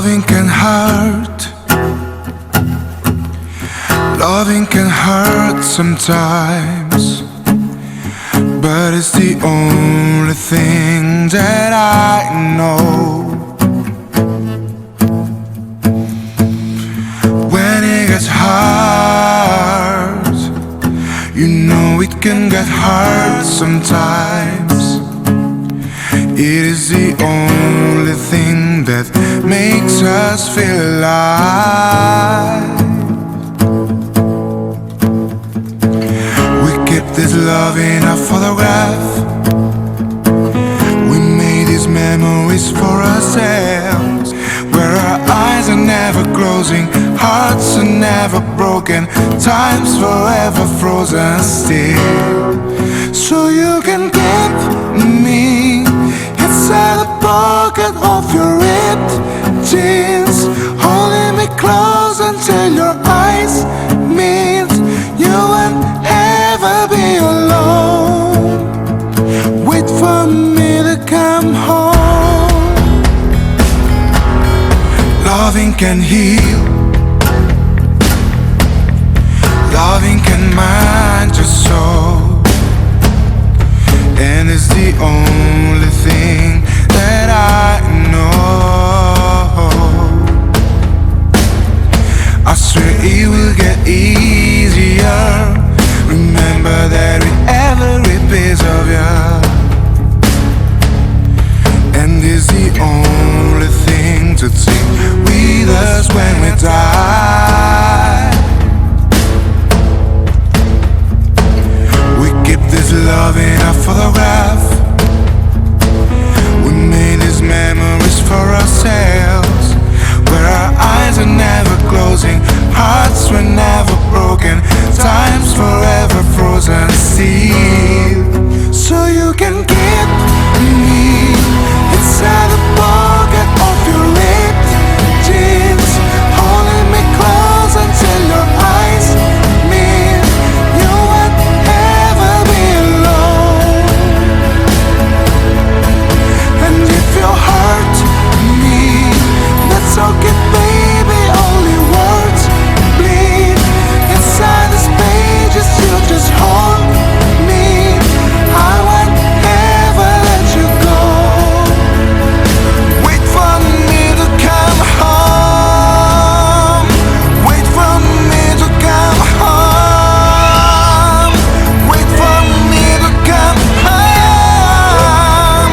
Loving can hurt. Loving can hurt sometimes, but it's the only thing that I know. When it gets hard, you know it can get hard sometimes. It is the only thing that makes us feel alive. We keep this love in a photograph. We made these memories for ourselves, where our eyes are never closing, hearts are never broken, time's forever frozen still. So you can keep me inside the pocket of your ripped jeans, holding me close until your eyes meet. You won't ever be alone. Wait for me to come home. Loving can heal. Loving can mend your soul, and it's the only thing that I know. I swear it will get easier. Remember that with every piece of you, and it's the only thing to take with us when we die. We keep this love in a photograph. We made these memories for ourselves, where our eyes are never closing, hearts were never broken, time's forever frozen still. So you can keep me inside the pocket of your ripped jeans, holding me close until your eyes meet. You won't ever be alone. And if you hurt me, that's okay, baby. Only words bleed inside these pages. You just hold me. I won't ever let you go. Wait for me to come home. Wait for me to come home. Wait for me to come home.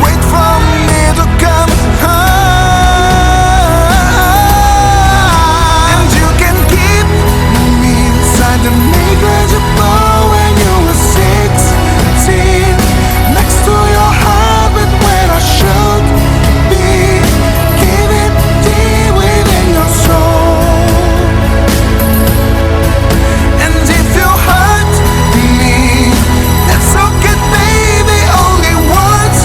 Wait for me to come home. And you can keep me inside the negligible when you were 16, next to your heart, but when I should be giving deep within your soul. And if you hurt me, that's okay, baby. Only words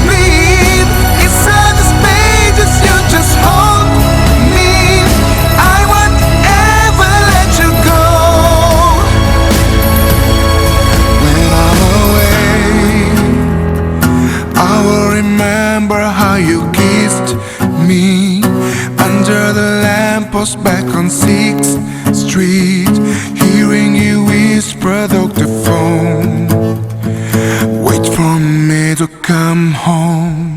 bleed inside these pages. You just hold me. I won't ever let you go. When I'm away, I will remember how you kissed me under the lamppost back on 6th Street, hearing you whisper through the phone. Wait for me to come home.